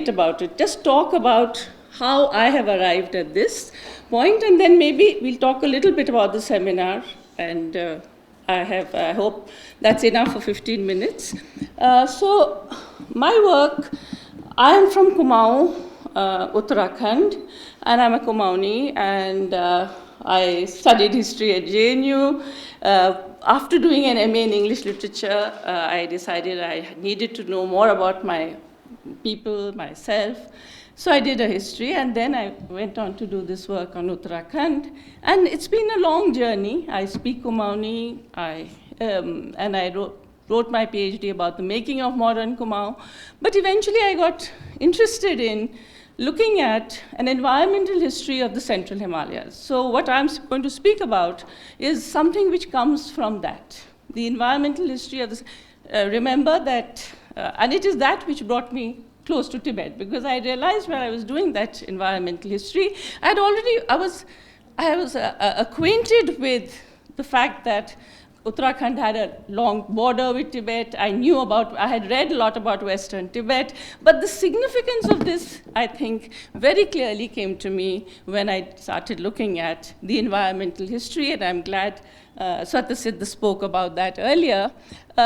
about it, just talk about how I have arrived at this point, and then maybe we'll talk a little bit about the seminar, and I hope that's enough for 15 minutes. So my work, I am from Kumaon, Uttarakhand, and I'm a Kumaoni, and I studied history at JNU. After doing an MA in English literature, I decided I needed to know more about my people, myself. So I did a history, and then I went on to do this work on Uttarakhand. And it's been a long journey. I speak Kumaoni, and I wrote my PhD about the making of modern Kumaon. But eventually I got interested in looking at an environmental history of the Central Himalayas. So what I'm going to speak about is something which comes from that, the environmental history of remember that, and it is that which brought me close to Tibet, because I realized when I was doing that environmental history, I was acquainted with the fact that Uttarakhand had a long border with Tibet. I had read a lot about Western Tibet, but the significance of this, I think, very clearly came to me when I started looking at the environmental history, and I'm glad Satyasiddha spoke about that earlier.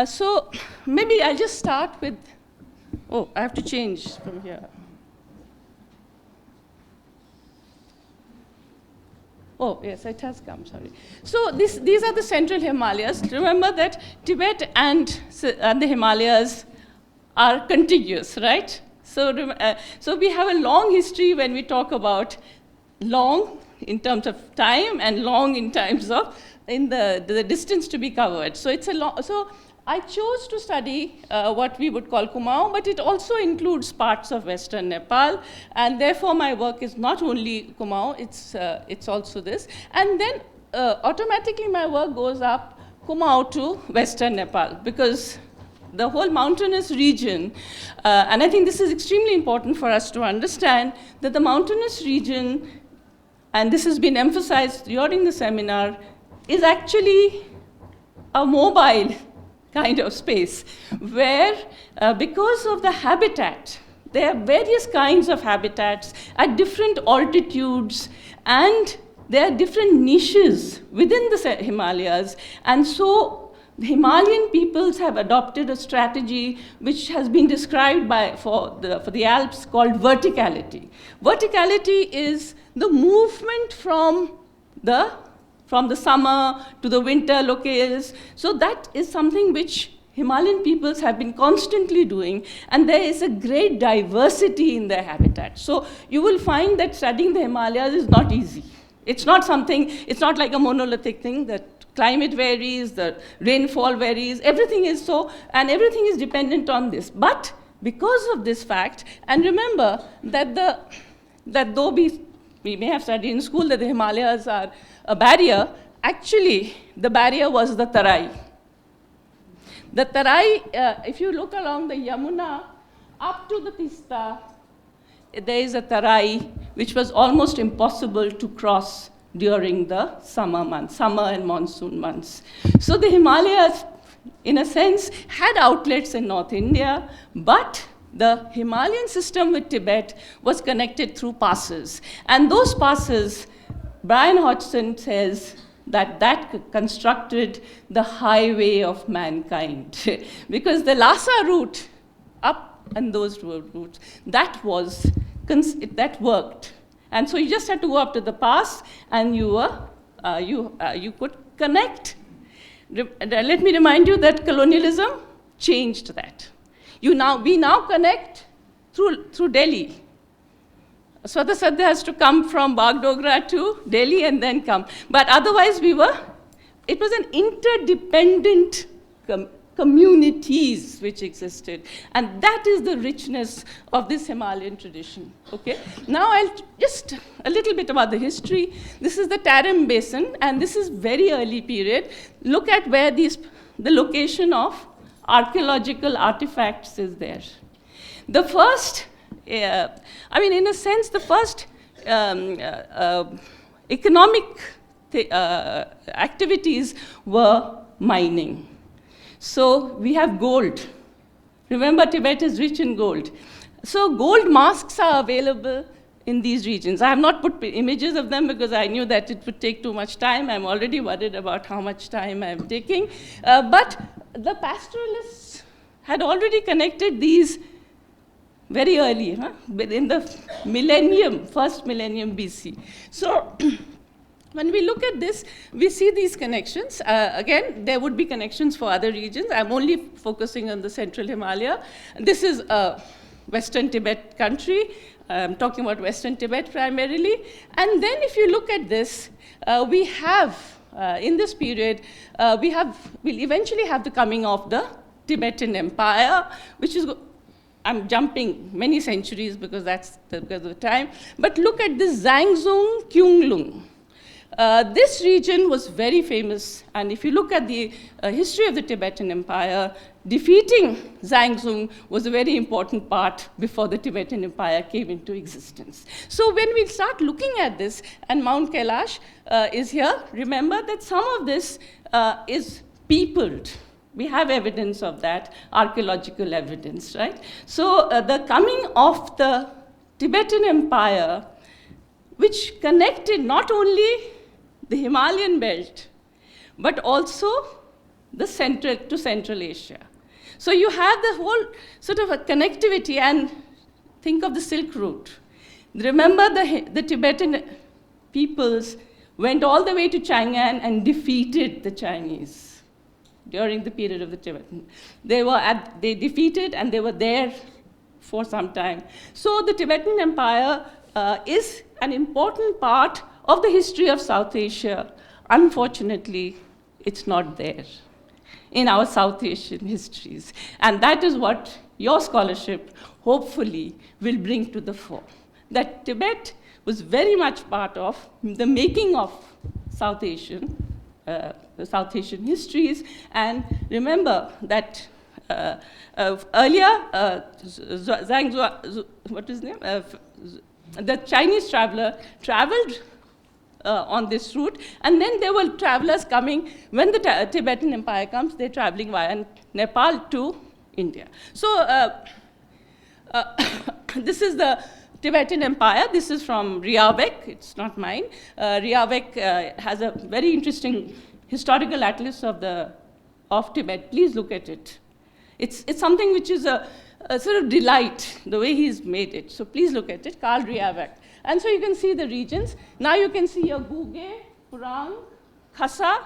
So maybe I'll just start with, I have to change from here. Oh, yes, it has come, sorry. So these are the Central Himalayas. Remember that Tibet and the Himalayas are contiguous, right? So we have a long history when we talk about long in terms of time and long in terms of the distance to be covered. So it's a long, so I chose to study what we would call Kumaon, but it also includes parts of Western Nepal, and therefore my work is not only Kumaon, it's also this. And then automatically my work goes up Kumaon to Western Nepal, because the whole mountainous region, and I think this is extremely important for us to understand, that the mountainous region, and this has been emphasized during the seminar, is actually a mobile kind of space, where because of the habitat, there are various kinds of habitats at different altitudes, and there are different niches within the Himalayas. And so the Himalayan peoples have adopted a strategy which has been described for the Alps called verticality. Verticality is the movement from the summer to the winter locales. So that is something which Himalayan peoples have been constantly doing, and there is a great diversity in their habitat. So you will find that studying the Himalayas is not easy. It's not like a monolithic thing. The climate varies, the rainfall varies, everything is so, and everything is dependent on this. But because of this fact, and remember that though we may have studied in school that the Himalayas are a barrier, actually the barrier was the Tarai. The Tarai, if you look along the Yamuna up to the Tista, there is a Tarai which was almost impossible to cross during the summer and monsoon months. So the Himalayas, in a sense, had outlets in North India, but the Himalayan system with Tibet was connected through passes. And those passes, Brian Hodgson says that constructed the highway of mankind. Because the Lhasa route, up and those routes, that worked. And so you just had to go up to the pass, and you could connect. Let me remind you that colonialism changed that. We now connect through Delhi. Satyasiddha has to come from Bagdogra to Delhi and then come. But otherwise it was an interdependent communities which existed. And that is the richness of this Himalayan tradition. Okay? Now I'll just a little bit about the history. This is the Tarim Basin, and this is very early period. Look at where the location of archaeological artifacts is there. The first, in a sense, the first economic activities were mining. So we have gold. Remember, Tibet is rich in gold. So gold masks are available in these regions. I have not put images of them because I knew that it would take too much time. I'm already worried about how much time I'm taking. But the pastoralists had already connected these very early, in the millennium, first millennium BC. So when we look at this, we see these connections. Again, there would be connections for other regions. I'm only focusing on the central Himalaya. This is a Western Tibet country. I'm talking about Western Tibet primarily. And then if you look at this, we have, in this period, we'll eventually have the coming of the Tibetan Empire, which is, I'm jumping many centuries because because of the time. But look at this Zhangzhung Kyunglung. This region was very famous, and if you look at the history of the Tibetan Empire, defeating Zhangzhung was a very important part before the Tibetan Empire came into existence. So when we start looking at this, and Mount Kailash is here, remember that some of this is peopled. We have evidence of that, archaeological evidence, right? So the coming of the Tibetan Empire, which connected not only the Himalayan belt, but also the Central Asia. So you have the whole sort of a connectivity, and think of the Silk Route. Remember the Tibetan peoples went all the way to Chang'an and defeated the Chinese during the period of the Tibetan. They defeated, and they were there for some time. So the Tibetan Empire is an important part of the history of South Asia. Unfortunately, it's not there in our South Asian histories. And that is what your scholarship, hopefully, will bring to the fore. That Tibet was very much part of the making of South Asian histories. And remember that earlier, what is his name? The Chinese traveler traveled on this route, and then there were travelers coming. When the Tibetan Empire comes, they're traveling via Nepal to India. So this is the Tibetan Empire. This is from Riavek. It's not mine. Riavek has a very interesting historical atlas of Tibet. Please look at it. It's something which is a sort of delight, the way he's made it. So please look at it, Karl Riavek. And so you can see the regions. Now you can see your Guge, Purang, Khasa,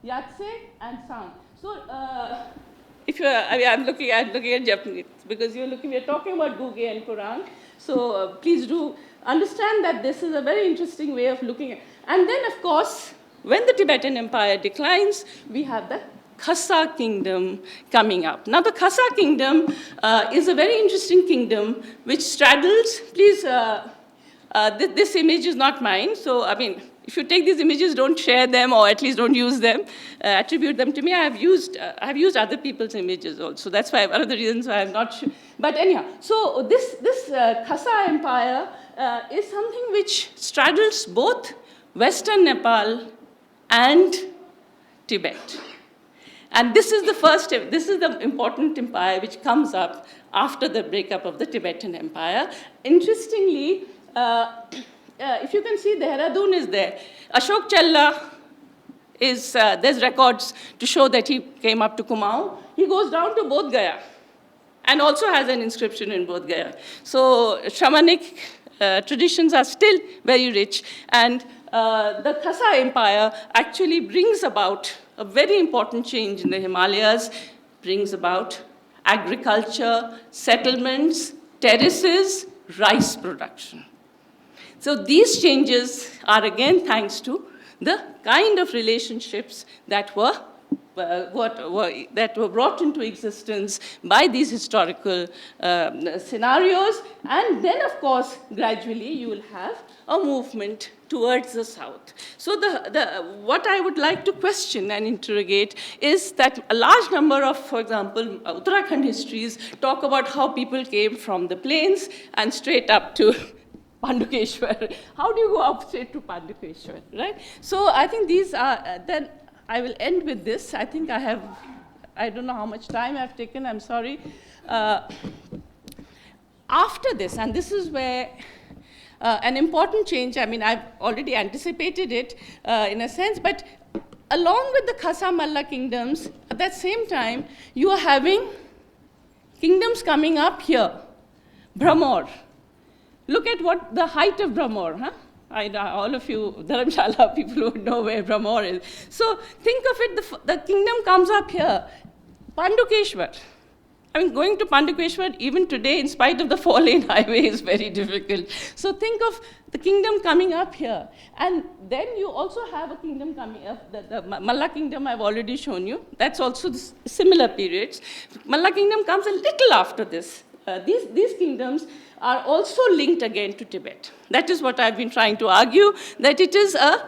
Yatse, and Sang. So if you're, I'm looking at Japanese because we're talking about Guge and Purang. So please do understand that this is a very interesting way of looking at. And then, of course, when the Tibetan Empire declines, we have the Khasa kingdom coming up. Now, the Khasa kingdom is a very interesting kingdom which straddles, please, this image is not mine. So, I mean, if you take these images, don't share them, or at least don't use them, attribute them to me. I have used other people's images also. That's why one of the reasons why I'm not sure. But anyhow, so this Khasa Empire is something which straddles both Western Nepal and Tibet. And this is the important empire which comes up after the breakup of the Tibetan Empire. Interestingly, if you can see, Dehradun is there. Ashok Challa is, there's records to show that he came up to Kumaon. He goes down to Bodh Gaya and also has an inscription in Bodh Gaya. So shamanic traditions are still very rich. And the Khasa Empire actually brings about a very important change in the Himalayas, brings about agriculture, settlements, terraces, rice production. So these changes are again thanks to the kind of relationships that were brought into existence by these historical scenarios. And then, of course, gradually you will have a movement towards the south. So what I would like to question and interrogate is that a large number of, for example, Uttarakhand histories talk about how people came from the plains and straight up to Pandukeshwar. How do you go up straight to Pandukeshwar, right? So I think these are, then I will end with this. I think I don't know how much time I've taken, I'm sorry. after this, and this is where an important change, I mean, I've already anticipated it in a sense, but along with the Khasa Malla kingdoms, at that same time, you are having kingdoms coming up here. Brahmor. Look at what the height of Brahmor, huh? All of you Dharamshala people would know where Brahmor is. So think of it, the kingdom comes up here. Pandukeshwar. I mean, going to Pandukeshwar even today, in spite of the 4-lane highway, is very difficult. So think of the kingdom coming up here. And then you also have a kingdom coming up, the Malla kingdom I've already shown you. That's also similar periods. Malla kingdom comes a little after this. These kingdoms are also linked again to Tibet. That is what I've been trying to argue, that it is a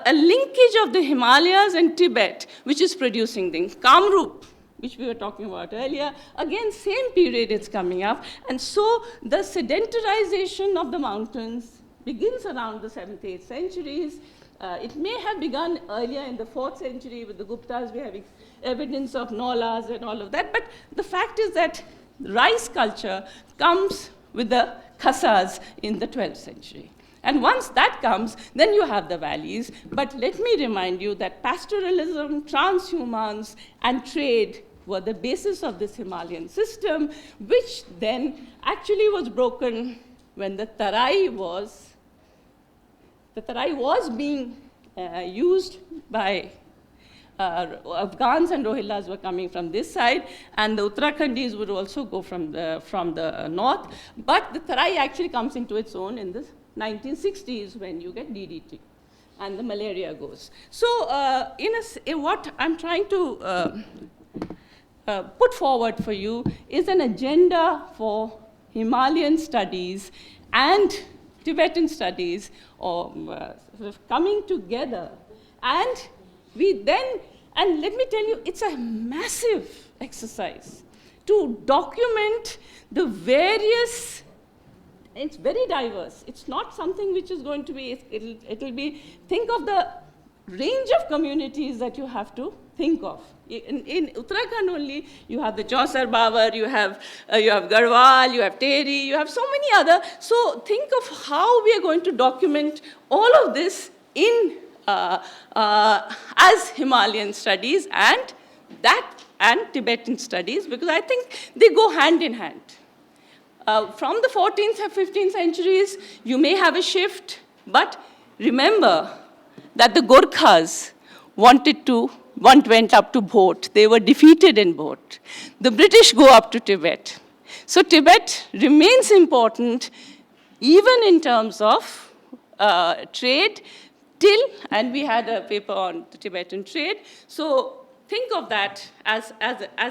linkage of the Himalayas and Tibet which is producing things. Kamrup, which we were talking about earlier, again, same period it's coming up. And so the sedentarization of the mountains begins around the 7th, 8th centuries. It may have begun earlier in the 4th century with the Guptas. We have evidence of Nolas and all of that. But the fact is that rice culture comes with the Khasas in the 12th century. And once that comes, then you have the valleys. But let me remind you that pastoralism, transhumance, and trade were the basis of this Himalayan system, which then actually was broken when the Tarai was being used by Afghans and Rohillas were coming from this side, and the Uttarakhandis would also go from the north. But the Tarai actually comes into its own in the 1960s when you get DDT, and the malaria goes. So what I'm trying to put forward for you is an agenda for Himalayan studies and Tibetan studies, or sort of coming together. And and let me tell you, it's a massive exercise to document the various, it's very diverse. It's not something which is going to be, it'll be, think of the range of communities that you have to think of. In Uttarakhand only, you have the Chausar Babar, you have Garhwal, you have Teri, you have so many other. So think of how we are going to document all of this in as Himalayan studies and Tibetan studies, because I think they go hand in hand. From the 14th and 15th centuries, you may have a shift, but remember that the Gorkhas went up to Bhot. They were defeated in Bhot. The British go up to Tibet. So Tibet remains important even in terms of trade, and we had a paper on the Tibetan trade. So think of that as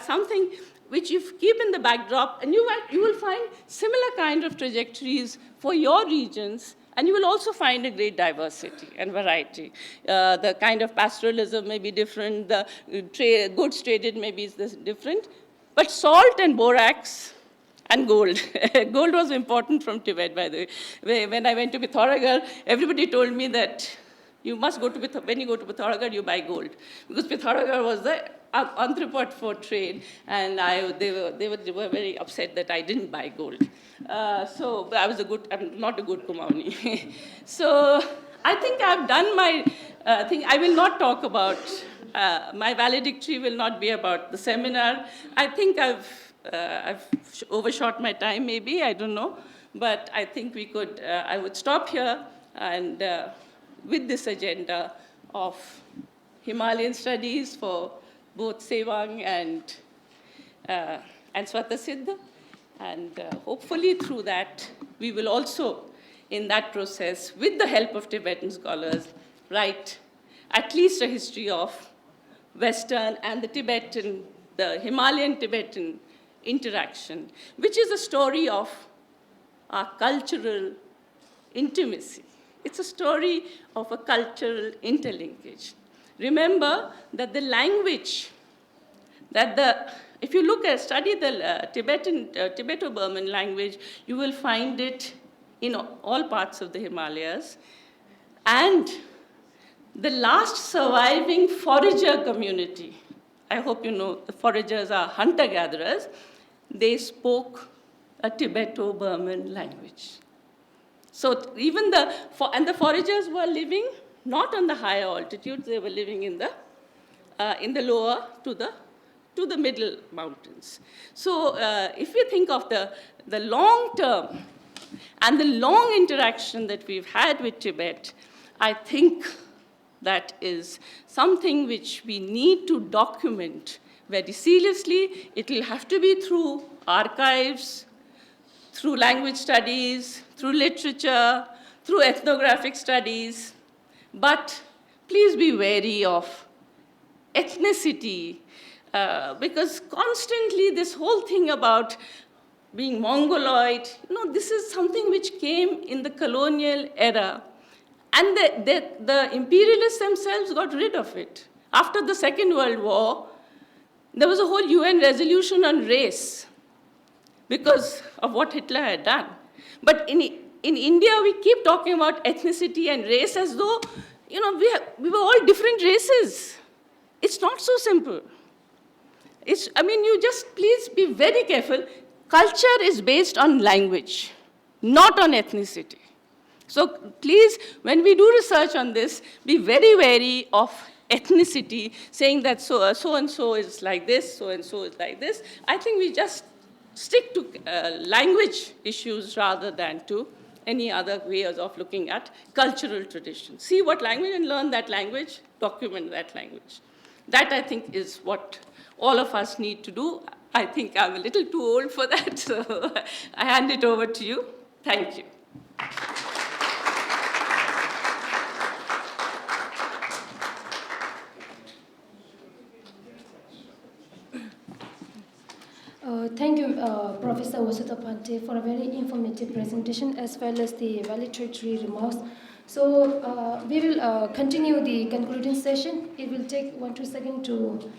something which you keep in the backdrop, and you will find similar kind of trajectories for your regions, and you will also find a great diversity and variety. The kind of pastoralism may be different, the goods traded may be different, but salt and borax and gold. Gold was important from Tibet, by the way. When I went to Pithoragarh, everybody told me that you must go to when you go to Pithoragarh, you buy gold, because Pithoragarh was the entrepot for trade, and they were very upset that I didn't buy gold. So I'm not a good Kumaoni. So I think I've done my thing. I will not talk about, my valedictory will not be about the seminar. I think I've overshot my time, maybe, I don't know. But I think I would stop here, and with this agenda of Himalayan studies for both Sevang and Swatasiddha. And hopefully through that, we will also, in that process, with the help of Tibetan scholars, write at least a history of Western and the Himalayan-Tibetan interaction, which is a story of our cultural intimacy. It's a story of a cultural interlinkage. Remember that the language, if you study the Tibeto-Burman language, you will find it in all parts of the Himalayas. And the last surviving forager community, I hope you know, the foragers are hunter-gatherers, they spoke a Tibeto-Burman language. So even the foragers were living not on the higher altitudes, they were living in the lower to the middle mountains. So if we think of the long term and the long interaction that we've had with Tibet, I think that is something which we need to document very seriously. It will have to be through archives, through language studies, through literature, through ethnographic studies. But please be wary of ethnicity, because constantly this whole thing about being Mongoloid, this is something which came in the colonial era. And the imperialists themselves got rid of it. After the Second World War, there was a whole UN resolution on race because of what Hitler had done. But in India, we keep talking about ethnicity and race as though, we were all different races. It's not so simple. You just please be very careful. Culture is based on language, not on ethnicity. So please, when we do research on this, be very wary of ethnicity, saying that so-and-so is like this, so-and-so is like this. I think we just stick to language issues rather than to any other ways of looking at cultural traditions. See what language and learn that language, document that language. That, I think, is what all of us need to do. I think I'm a little too old for that, so I hand it over to you. Thank you. Thank you, Professor Vasudha Pande, for a very informative presentation as well as the valedictory remarks. So we will continue the concluding session. It will take 1-2 seconds to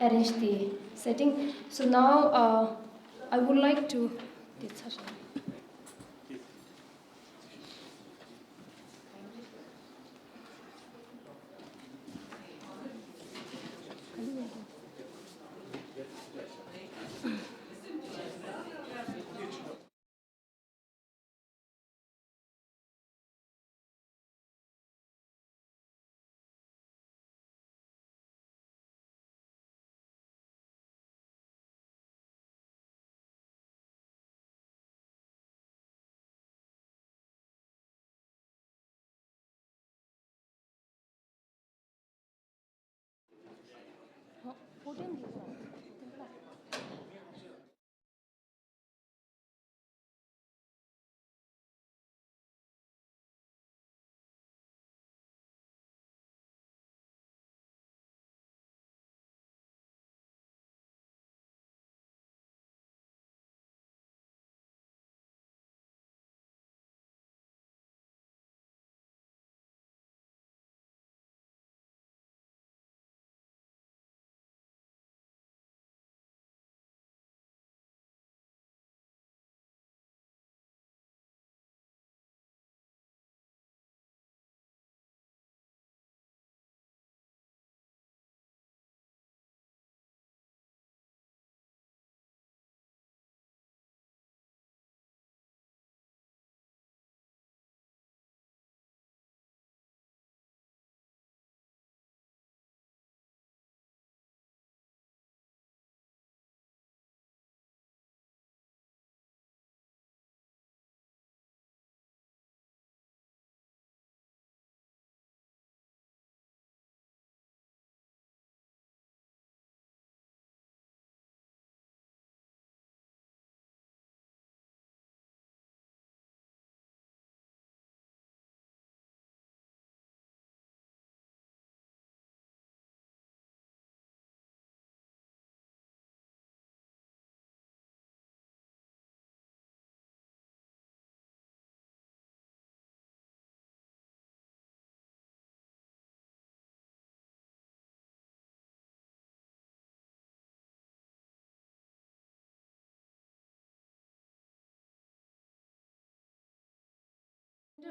arrange the setting. So now I would like to...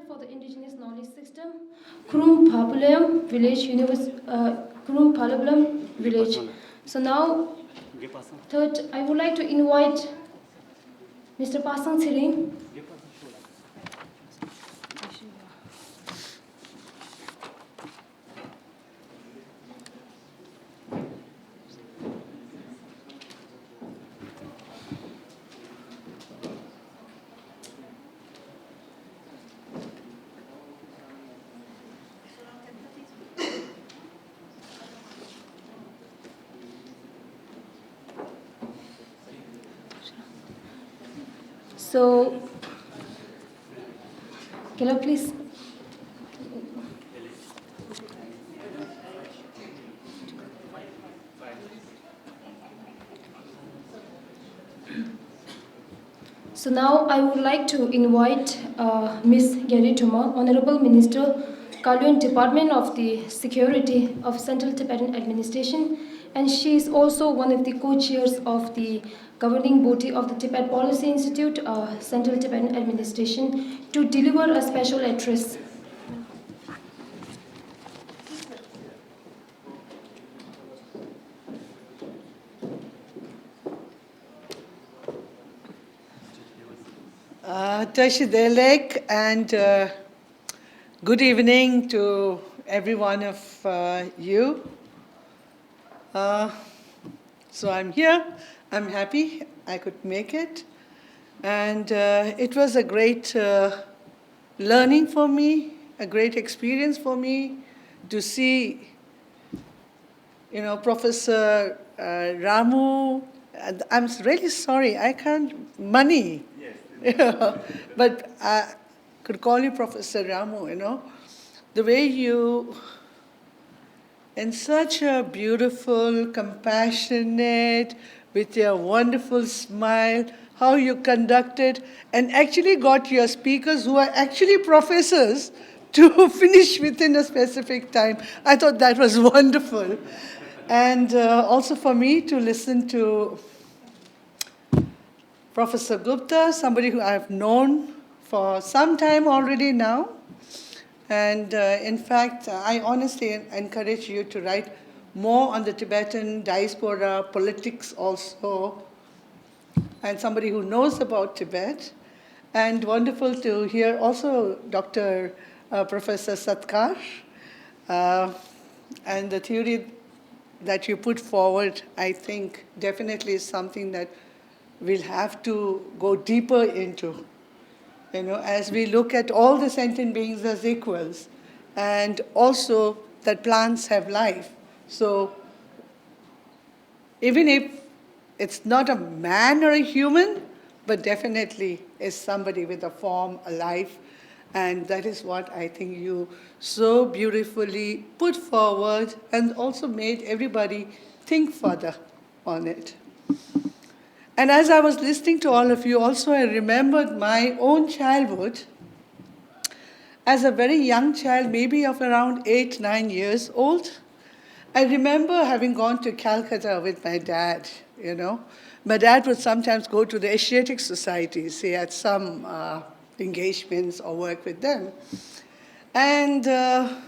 For the indigenous knowledge system, Krum Papulam village, Krum Papulam village. So now, third, I would like to invite Mr. Pasang Siring. So, can I please? So now I would like to invite Ms. Gyari, Honorable Minister, Kalon Department of the Security of Central Tibetan Administration, and she is also one of the co-chairs of the governing body of the Tibet Policy Institute, Central Tibetan Administration, to deliver a special address. Tashidelek, and good evening to every one of you. So I'm here, I'm happy I could make it, and it was a great learning for me, a great experience for me to see, Professor Ramu, and I'm really sorry, I can't, Mani. But I could call you Professor Ramu, the way you, in such a beautiful, compassionate, with your wonderful smile, how you conducted and actually got your speakers who are actually professors to finish within a specific time. I thought that was wonderful. And also for me to listen to Professor Gupta, somebody who I've known for some time already now. And in fact, I honestly encourage you to write more on the Tibetan diaspora, politics also, and somebody who knows about Tibet. And wonderful to hear also Dr. Professor Satkar, and the theory that you put forward, I think definitely is something that we'll have to go deeper into, as we look at all the sentient beings as equals, and also that plants have life. So even if it's not a man or a human, but definitely is somebody with a form, a life, and that is what I think you so beautifully put forward and also made everybody think further on it. And as I was listening to all of you, also I remembered my own childhood. As a very young child, maybe of around 8, 9 years old, I remember having gone to Calcutta with my dad, My dad would sometimes go to the Asiatic societies. He had some engagements or work with them. And I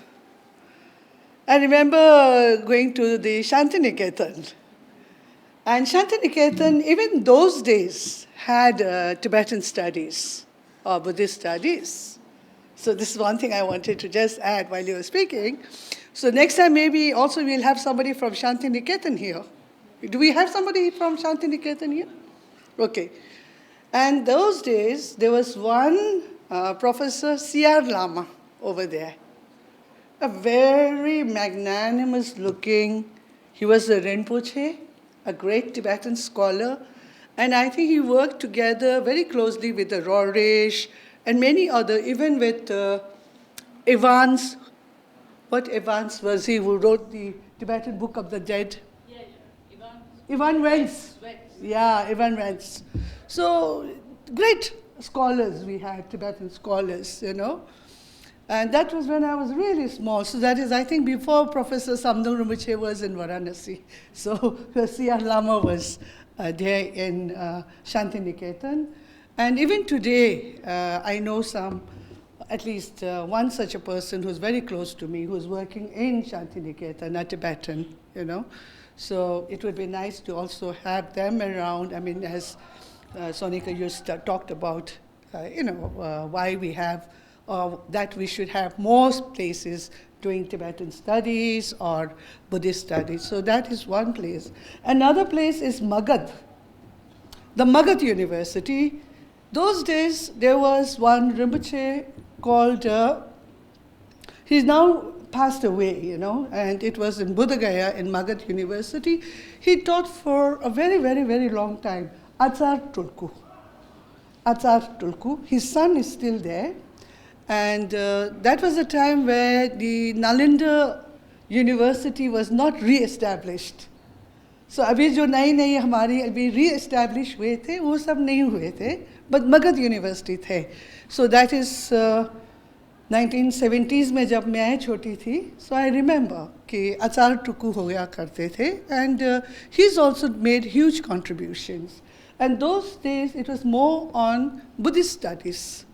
remember going to the Shantiniketan. And Shantiniketan, even those days, had Tibetan studies or Buddhist studies. So this is one thing I wanted to just add while you were speaking. So next time maybe also we'll have somebody from Shantiniketan here. Do we have somebody from Shantiniketan here? Okay. And those days, there was one Professor C.R. Lama over there. A very magnanimous looking, he was a Rinpoche, a great Tibetan scholar, and I think he worked together very closely with the Rorish and many other, even with Evans. What Evans was he who wrote the Tibetan Book of the Dead? Ivan Wentz. Yeah, Ivan Wentz. So great scholars we had, Tibetan scholars, And that was when I was really small. So that is, I think, before Professor Samdung Rinpoche was in Varanasi. So C.R. Lama was there in Shantiniketan. And even today, I know at least one such a person who's very close to me, who's working in Shantiniketan, a Tibetan, So it would be nice to also have them around, as Sonika, you talked about, why we have, that we should have more places doing Tibetan studies or Buddhist studies. So that is one place. Another place is Magad, the Magad University. Those days, there was one Rinpoche called, he's now passed away, and it was in Buddha Gaya in Magad University. He taught for a very, very, very long time, Atsar Tulku. Atsar Tulku. His son is still there. And that was a time where the Nalanda University was not re-established. So अभी जो नई हमारी अभी re-establish हुए थे, वो सब नहीं हुए थे, but Magad University थे. So that is 1970s में जब मैं छोटी थी, so I remember कि आचार्य टुकू हो गया करते थे, and he's also made huge contributions. And those days it was more on Buddhist studies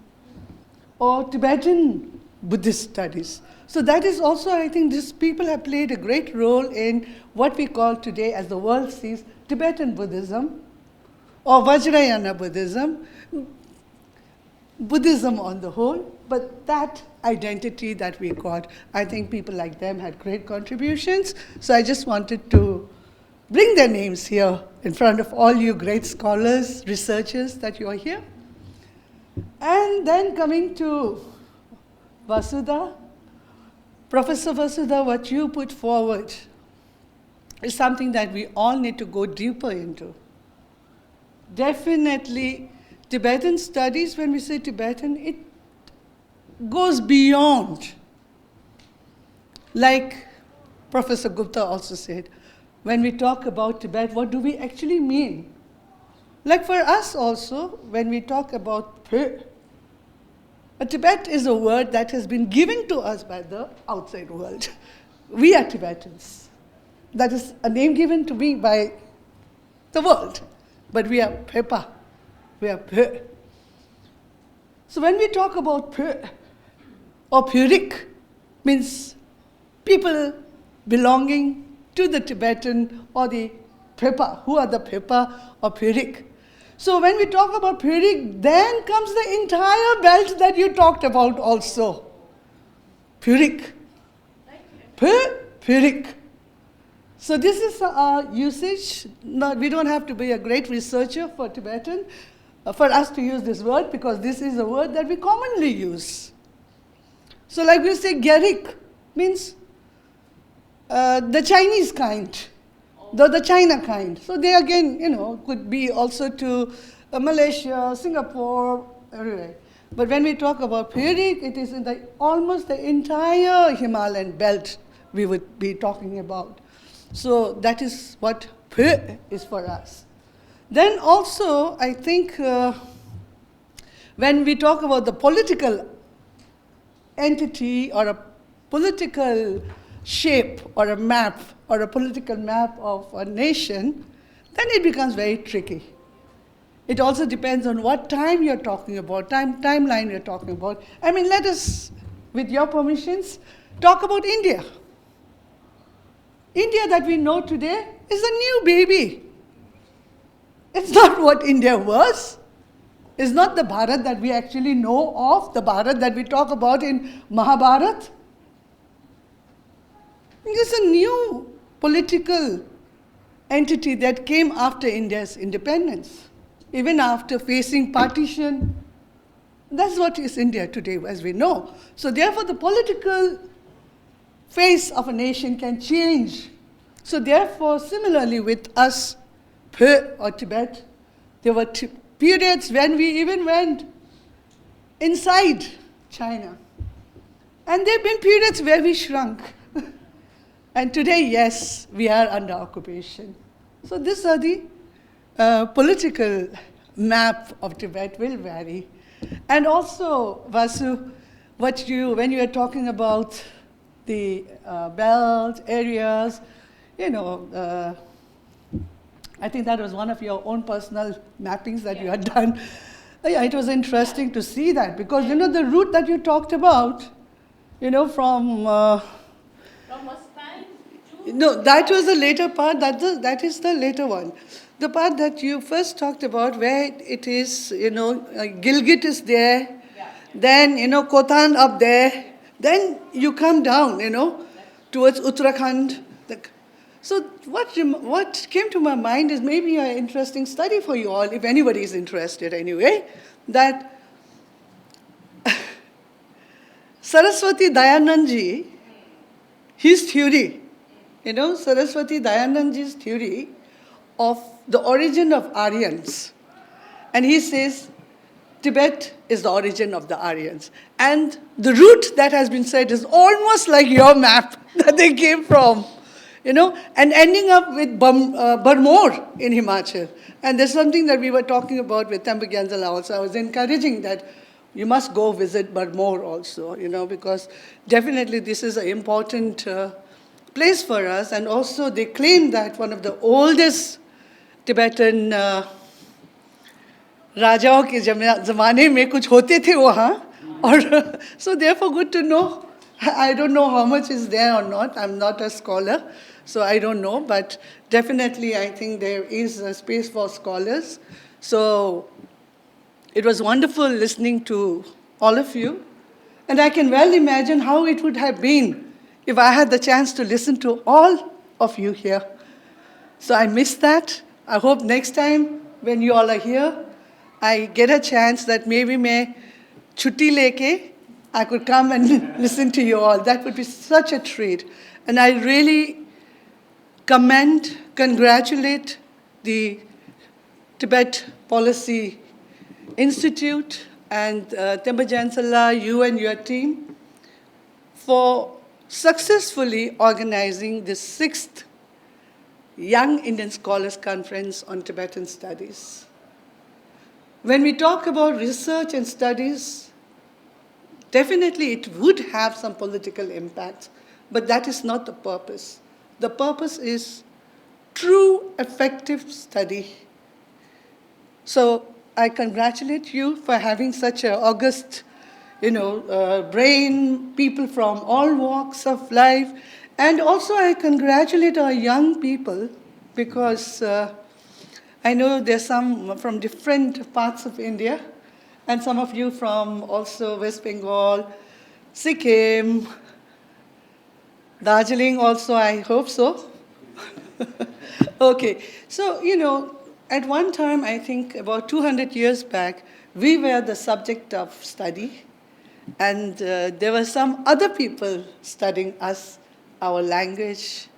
or Tibetan Buddhist studies. So that is also, I think, these people have played a great role in what we call today, as the world sees, Tibetan Buddhism or Vajrayana Buddhism, Buddhism on the whole, but that identity that we got, I think people like them had great contributions. So I just wanted to bring their names here in front of all you great scholars, researchers that you are here. And then coming to Vasudha, Professor Vasudha, what you put forward is something that we all need to go deeper into. Definitely, Tibetan studies, when we say Tibetan, it goes beyond. Like Professor Gupta also said, when we talk about Tibet, what do we actually mean? Like for us also, when we talk about Phe, Tibet is a word that has been given to us by the outside world. We are Tibetans. That is a name given to me by the world. But we are Phepa. We are Phe. So when we talk about Phe or Phurik, means people belonging to the Tibetan or the Phepa. Who are the Phepa or Phurik? So when we talk about Phurik, then comes the entire belt that you talked about also. Phurik. Phurik. So this is our usage. We don't have to be a great researcher for Tibetan for us to use this word, because this is a word that we commonly use. So like we say, Gyari means the Chinese kind. The China kind. So they again, could be also to Malaysia, Singapore, everywhere. But when we talk about Phurik, it is in almost the entire Himalayan belt we would be talking about. So that is what Phe is for us. Then also, I think when we talk about the political entity or a political shape or a map or a political map of a nation, then it becomes very tricky. It also depends on what time you're talking about, timeline you're talking about. I mean, let us, with your permissions, talk about India. India that we know today is a new baby. It's not what India was. It's not the Bharat that we actually know of, the Bharat that we talk about in Mahabharata. It's a new political entity that came after India's independence, even after facing partition. That's what is India today, as we know. So therefore, the political face of a nation can change. So therefore, similarly with us, Phe or Tibet, there were periods when we even went inside China. And there have been periods where we shrunk. And today, yes, we are under occupation. So these are the political map of Tibet will vary. And also, Vasu, when you are talking about the belt areas, I think that was one of your own personal mappings that you had done. Yeah, it was interesting to see that, because the route that you talked about, from no, that was the later part. That is the later one. the part that you first talked about, where it is, Gilgit is there, then, Khotan up there, then you come down, towards Uttarakhand. So what came to my mind is maybe an interesting study for you all, if anybody is interested anyway, that Saraswati Dayanandji, his theory, Saraswati Dayanandji's theory of the origin of Aryans. And he says, Tibet is the origin of the Aryans. And the route that has been said is almost like your map that they came from, and ending up with Barmore in Himachal. And there's something that we were talking about with Tempe Gyanzala also. I was encouraging that you must go visit Barmore also, because definitely this is an important place for us. And also they claim that one of the oldest Tibetan राजाओं के ज़माने में कुछ होते थे वहाँ और so therefore good to know. I don't know how much is there or not. I'm not a scholar, so I don't know. But definitely I think there is a space for scholars. So it was wonderful listening to all of you. And I can well imagine how it would have been if I had the chance to listen to all of you here. So I missed that. I hope next time when you all are here, I get a chance that maybe मैं छुट्टी लेके I could come and listen to you all. That would be such a treat. And I really commend, congratulate the Tibet Policy Institute and Tempe Gyanzala, you and your team, for successfully organizing the 6th Young Indian Scholars Conference on Tibetan Studies. When we talk about research and studies, definitely it would have some political impact, but that is not the purpose. The purpose is true, effective study. So I congratulate you for having such an august, brain, people from all walks of life. And also I congratulate our young people because I know there's some from different parts of India and some of you from also West Bengal, Sikkim, Darjeeling also, I hope so. Okay, so, at one time, I think about 200 years back, we were the subject of study, and there were some other people studying us, our language,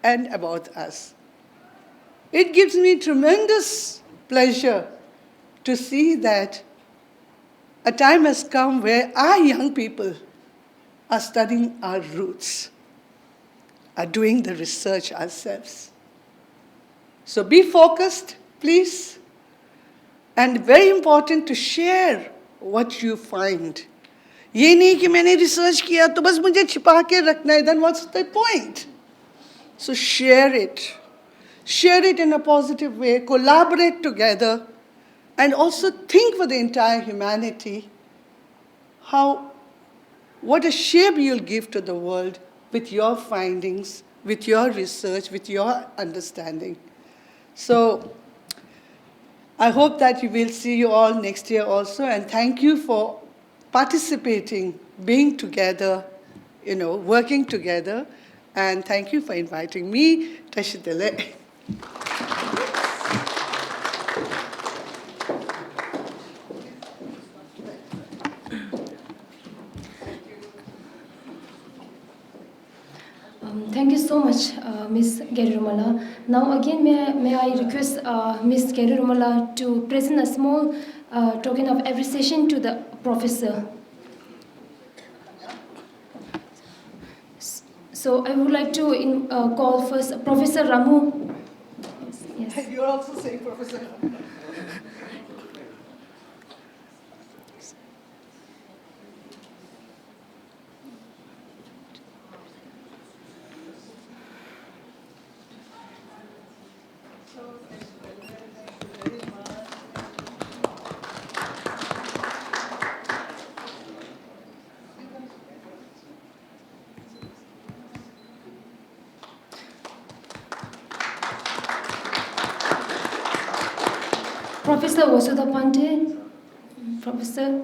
and about us. It gives me tremendous pleasure to see that a time has come where our young people are studying our roots, are doing the research ourselves. So be focused, please, and very important to share what you find. ये नहीं कि मैंने research किया तो बस मुझे छिपा के रखना है, then what's the point? So share it. Share it in a positive way, collaborate together, and also think for the entire humanity what a shape you'll give to the world with your findings, with your research, with your understanding. So I hope that we will see you all next year also, and thank you for participating, being together, working together, and thank you for inviting me. Tashidele. Thank you so much, Ms. Gyari Rumala. Now again, may I request Ms. Gyari Rumala to present a small token of appreciation to the professor. So I would like to call first Professor Ramu. Yes. You're also saying Professor. Professor Vasudha Pande, Professor.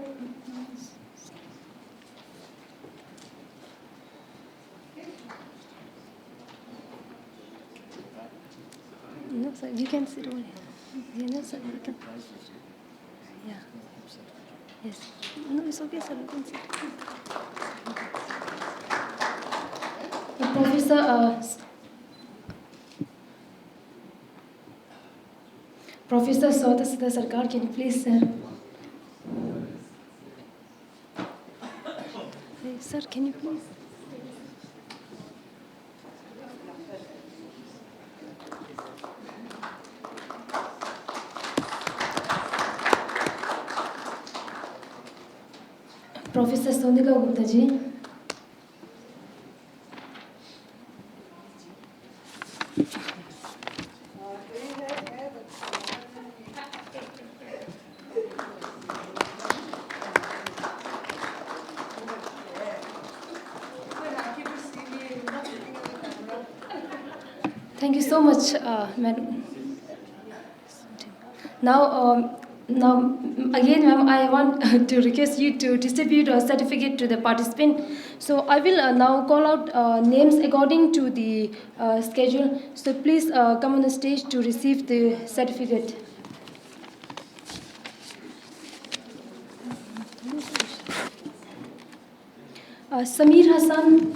No, sir, you can sit over here. No, sir, you can. Yeah. Yes. No, it's okay, sir. You can sit. Professor Sota Siddha Sarkar, can you please, sir? Hey, sir, can you please? Professor Sondika Gupta ji. Thank you so much, madam. Now, again, ma'am, I want to request you to distribute a certificate to the participant. So I will now call out names according to the schedule. So please come on the stage to receive the certificate. Samir Hassan.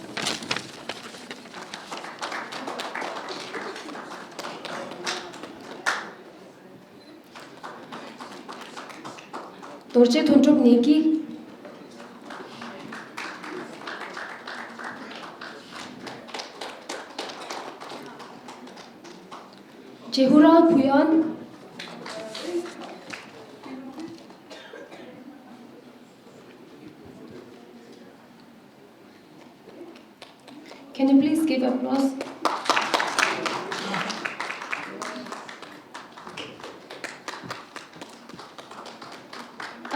Dorje Dhondup Neki. Jehura Puyan. Can you please give applause?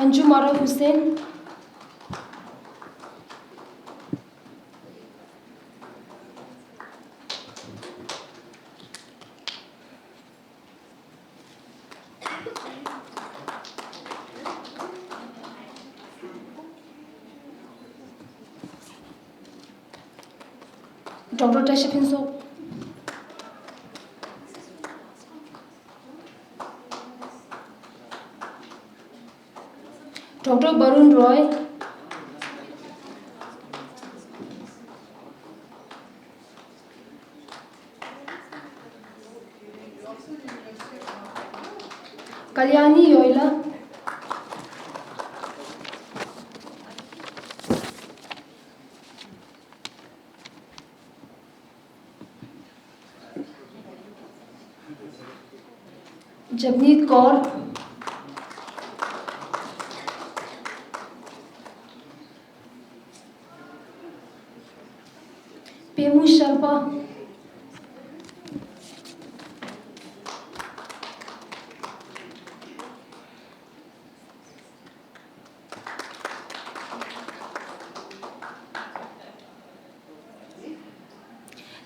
Anju Mara Hussain. Dr. Tashipin So. Dr. Barun Roy. Kalyani Yoila. Jagmeet Kaur. Pemu Sharma.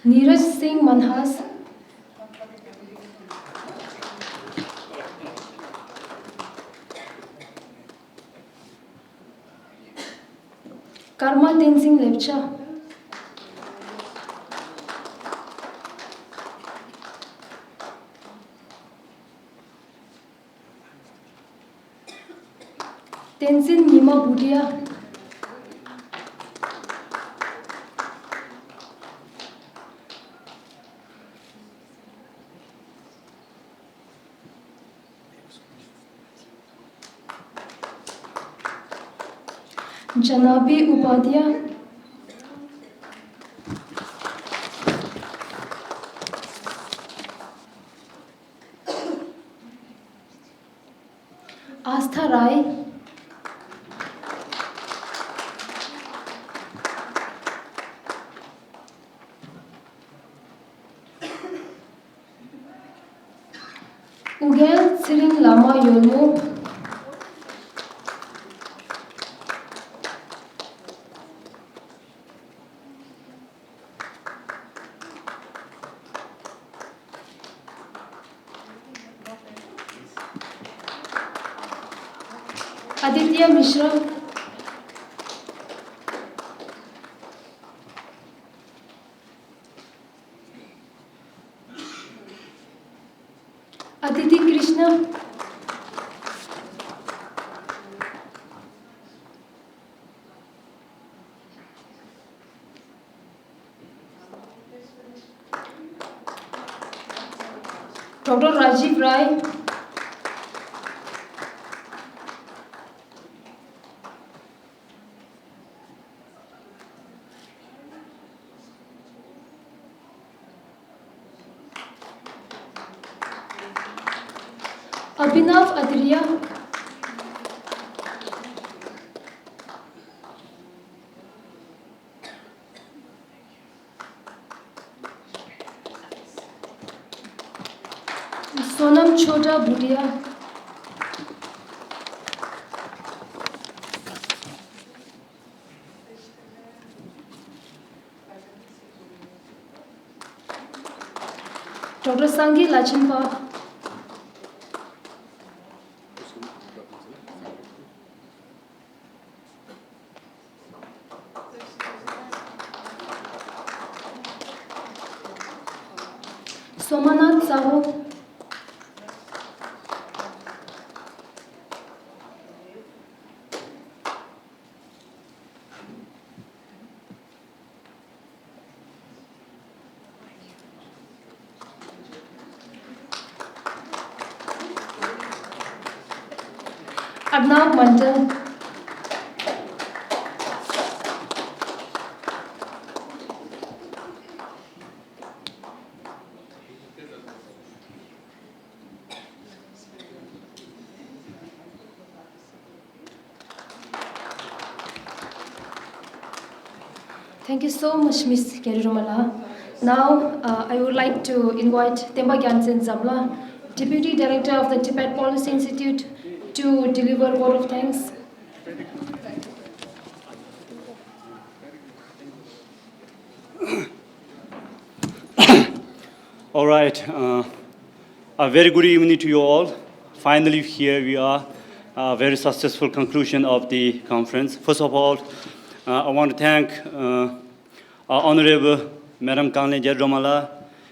Neeraj Singh Manhas. Karma Tenzing Lepcha. Tenzin Nima Bhutia. Janabi Upadhyay. Astha Rai. Ugel Siring Lama Yolmo. Aditya Mishra, Aditi Krishna, Dr. Rajiv Rai, Abhinav Adriya, Sonam Chota Bhutia, Dr. Sangi Lachinpa, Somanath Sahu, Arnav Mandal, Thank you so much, Ms. Gyari. Now, I would like to invite Temba Gyaltsen Zamla, Deputy Director of the Tibet Policy Institute, to deliver a word of thanks. All right. A very good evening to you all. Finally, here we are. A very successful conclusion of the conference. First of all, I want to thank our Honorable Madam Kalon Gyari,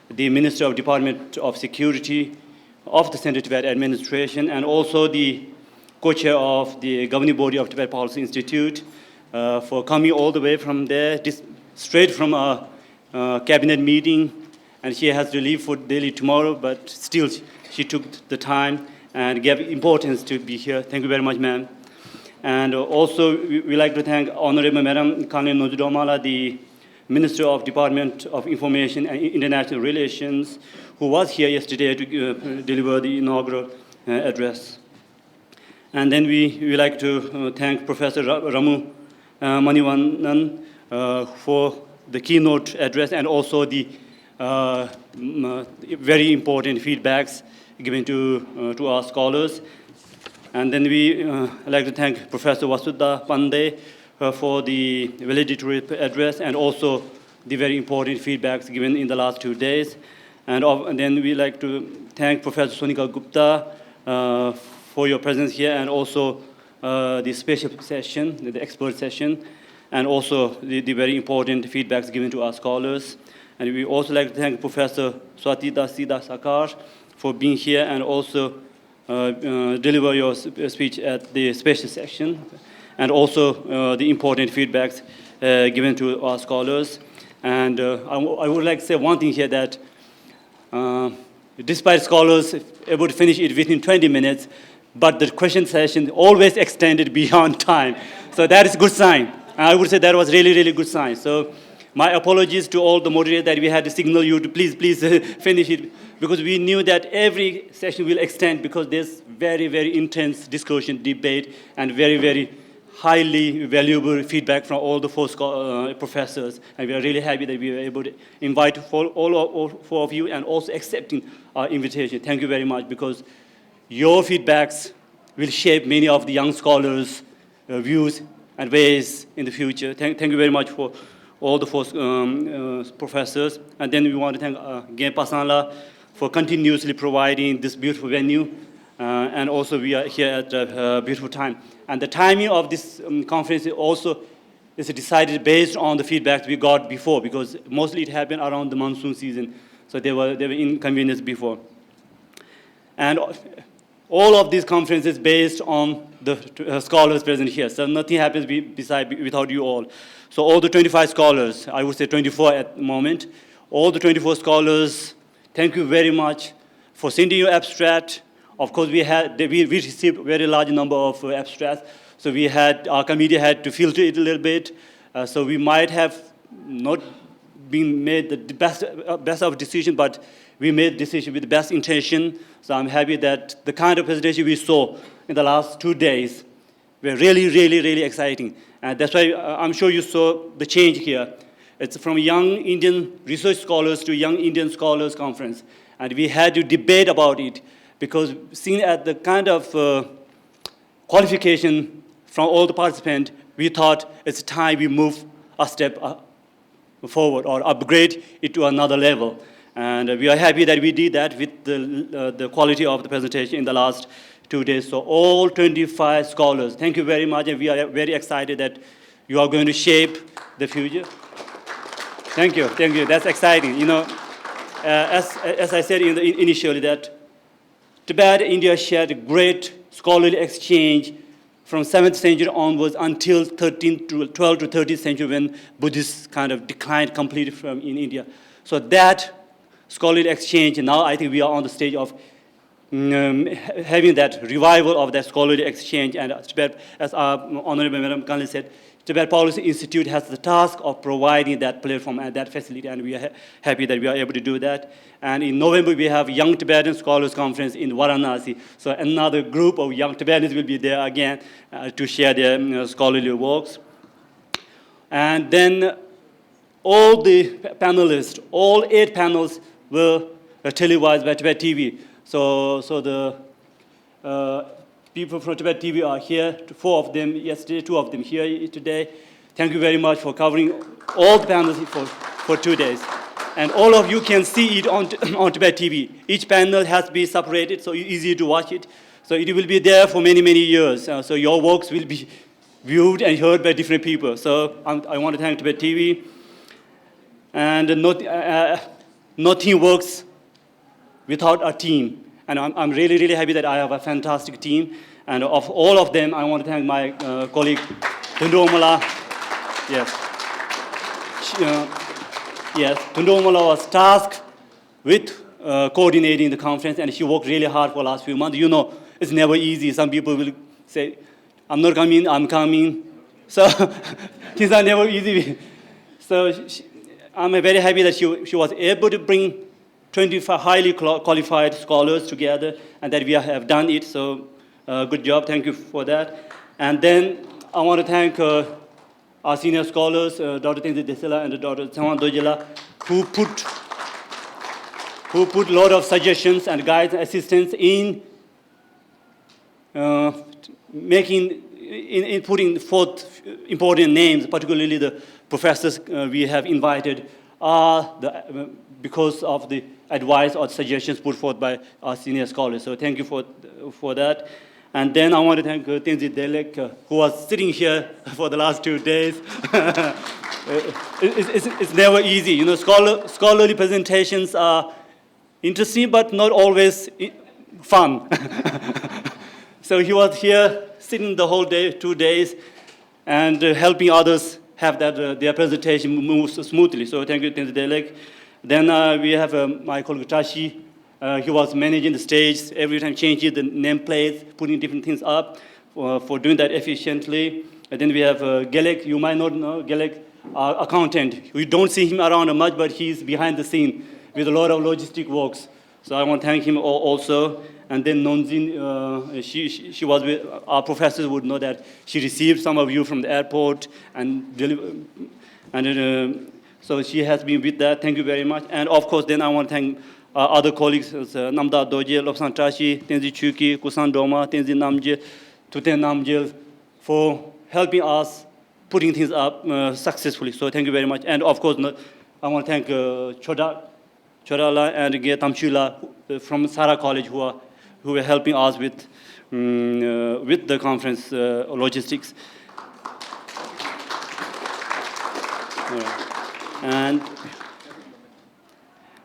the Minister of Department of Security of the Central Tibet Administration, and also the co-chair of the governing body of Tibet Policy Institute for coming all the way from there, straight from a cabinet meeting, and she has to leave for Delhi tomorrow, but still she took the time and gave importance to be here. Thank you very much, ma'am. And also, we like to thank Honorable Madam Kalon, the Minister of Department of Information and International Relations, who was here yesterday to deliver the inaugural address. And then we like to thank Professor Ramu Manivannan for the keynote address and also the very important feedbacks given to our scholars. And then we like to thank Professor Vasudha Pande for the valedictory address and also the very important feedbacks given in the last 2 days. And then we like to thank Professor Sonika Gupta for your presence here and also the special session, the expert session, and also the very important feedbacks given to our scholars. And we also like to thank Professor Swatita Sida Sakar for being here and also deliver your speech at the special section, and also the important feedbacks given to our scholars. And I would like to say one thing here that despite scholars able to finish it within 20 minutes, but the question session always extended beyond time. So that is a good sign. I would say that was really, really good sign. So my apologies to all the moderators that we had to signal you to please finish it, because we knew that every session will extend because there's very, very intense discussion, debate, and very, very highly valuable feedback from all the four professors. And we are really happy that we were able to invite all four of you and also accepting our invitation. Thank you very much, because your feedbacks will shape many of the young scholars' views and ways in the future. Thank you very much for all the four professors. And then we want to thank Gen Pasanla for continuously providing this beautiful venue. And also we are here at a beautiful time. And the timing of this conference is decided based on the feedback we got before, because mostly it happened around the monsoon season. So there were inconveniences before. And all of these conferences based on the scholars present here. So nothing happens without you all. So all the 25 scholars, I would say 24 at the moment, all the 24 scholars, thank you very much for sending your abstract. Of course, we received a very large number of abstracts. So our committee had to filter it a little bit. So we might have not been made the best of decision, but we made decision with the best intention. So I'm happy that the kind of presentation we saw in the last 2 days were really, really, really exciting. And that's why I'm sure you saw the change here. It's from young Indian research scholars to young Indian scholars conference. And we had to debate about it, because seeing at the kind of qualification from all the participants, we thought it's time we move a step forward or upgrade it to another level. And we are happy that we did that with the quality of the presentation in the last 2 days. So all 25 scholars, thank you very much, and we are very excited that you are going to shape the future. Thank you, that's exciting. You know, as I said initially, that Tibet and India shared a great scholarly exchange from 7th century onwards until 12th to 13th century, when Buddhists kind of declined completely in India. So that scholarly exchange, now I think we are on the stage of having that revival of that scholarly exchange. And Tibet, as our Honorable Madam Kanli said, Tibet Policy Institute has the task of providing that platform and that facility, and we are happy that we are able to do that. And in November, we have Young Tibetan Scholars Conference in Varanasi. So another group of young Tibetans will be there again to share their scholarly works. And then all the panelists, all 8 panels were televised by Tibettv. So the people from Tibettv are here, 4 of them yesterday, 2 of them here today. Thank you very much for covering all the panels for 2 days. And all of you can see it on Tibettv. Each panel has been separated, so easy to watch it. So it will be there for many, many years. So your works will be viewed and heard by different people. So I want to thank Tibettv. And nothing works without a team. And I'm really, really happy that I have a fantastic team. And of all of them, I want to thank my colleague, Dhondup Wangmo. Yes. Yes, Dhondup Wangmo was tasked with coordinating the conference, and she worked really hard for the last few months. You know, it's never easy. Some people will say, I'm not coming, I'm coming. So things are never easy. So I'm very happy that she was able to bring 25 highly qualified scholars together, and that we have done it. So good job, thank you for that. And then I want to thank our senior scholars, Dr. Tenzin Desela and Dr. Tsangwan Dojila, who put a lot of suggestions and guides and assistance in putting forth important names, particularly the professors we have invited, because of the advice or suggestions put forth by our senior scholars. So thank you for that. And then I want to thank Tenzin Delek, who was sitting here for the last 2 days. It's never easy. You know, scholarly presentations are interesting, but not always fun. So he was here sitting the whole day, 2 days, and helping others have that their presentation move smoothly. So thank you, Tenzin Delek. Then we have my colleague Tashi. He was managing the stage, every time changing the nameplates, putting different things up for doing that efficiently. And then we have Gelek, you might not know, Gelek, our accountant. We don't see him around much, but he's behind the scene with a lot of logistic works. So I want to thank him also. And then Nonzin, she was with, our professors would know that she received some of you from the airport so she has been with that. Thank you very much. And of course, then I want to thank other colleagues, Namda Doje, Lobsan Tashi, Tenzin Chuki, Kusan Doma, Tenzin Namjil, Tuten Namjil, for helping us putting things up successfully. So thank you very much. And of course, I want to thank Chodala and Tamchula from Sara College who were helping us with with the conference logistics. And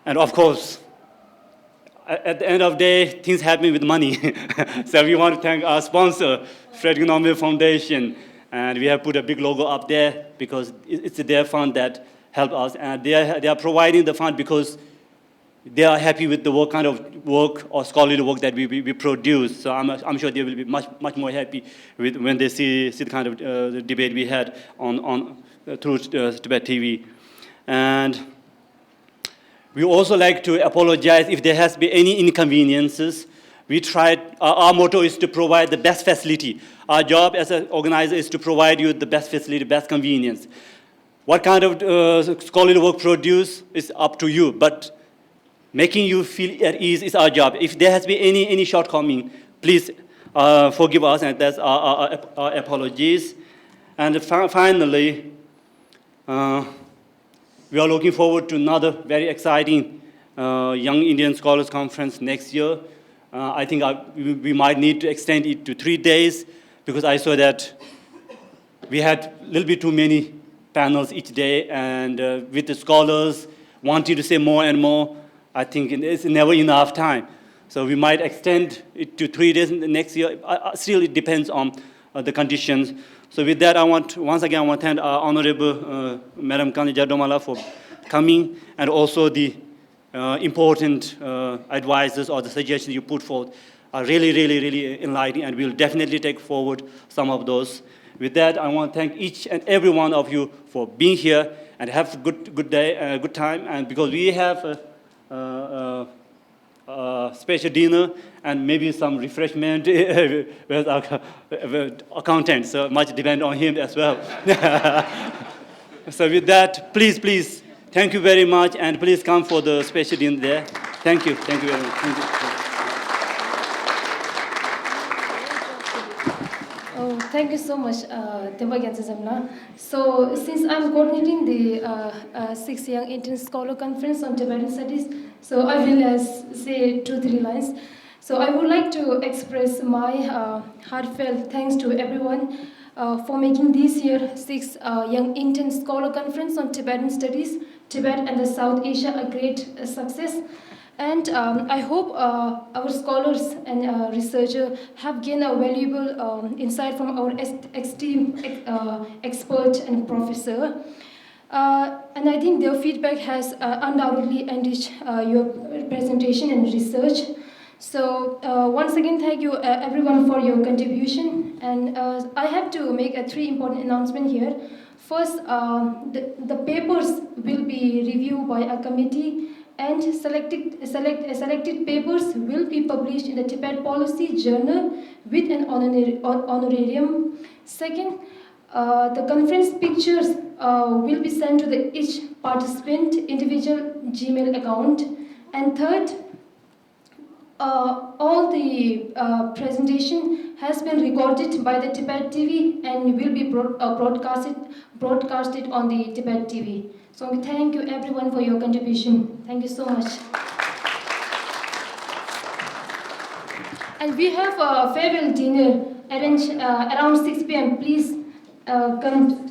of course, at the end of the day, things happen with money. So we want to thank our sponsor, Fred Economic Foundation, and we have put a big logo up there because it's their fund that helped us, and they are providing the fund because they are happy with the kind of work or scholarly work that we produce. So I'm sure they will be much more happy when they see the kind of the debate we had through Tibettv. And we also like to apologize if there has been any inconveniences. We tried, our motto is to provide the best facility. Our job as an organizer is to provide you the best facility, best convenience. What kind of scholarly work produced is up to you, but making you feel at ease is our job. If there has been any shortcoming, please forgive us, and that's our apologies. And finally, we are looking forward to another very exciting Young Indian Scholars Conference next year. I think we might need to extend it to 3 days because I saw that we had a little bit too many panels each day, and with the scholars wanting to say more and more, I think it's never enough time. So we might extend it to 3 days next year. Still, it depends on the conditions. So with that, once again, I want to thank our Honorable Madam Kanija Domala for coming, and also the important advices or the suggestions you put forth are really enlightening, and we'll definitely take forward some of those. With that, I want to thank each and every one of you for being here, and have a good day, good time. And because we have a special dinner and maybe some refreshment with our accountant, so much depend on him as well. So with that, please, thank you very much, and please come for the special dinner there. Thank you very much. Thank you. Oh, thank you so much, Tibet. So, since I'm coordinating the 6th Young Indian Scholar Conference on Tibetan Studies, so I will say 2-3 lines. So, I would like to express my heartfelt thanks to everyone for making this year 6th Young Indian Scholar Conference on Tibetan Studies, Tibet and the South Asia a great success. And I hope our scholars and researchers have gained a valuable insight from our esteemed expert and professor. And I think their feedback has undoubtedly enriched your presentation and research. So once again, thank you everyone for your contribution. And I have to make 3 important announcements here. First, the papers will be reviewed by a committee, and selected papers will be published in the Tibet Policy Journal with an honorarium. Second, the conference pictures will be sent to each participant individual Gmail account. And third, all the presentation has been recorded by the Tibettv and will be broadcasted on the Tibettv. So we thank you everyone for your contribution. Thank you so much. And we have a farewell dinner arranged around 6 p.m. Please come.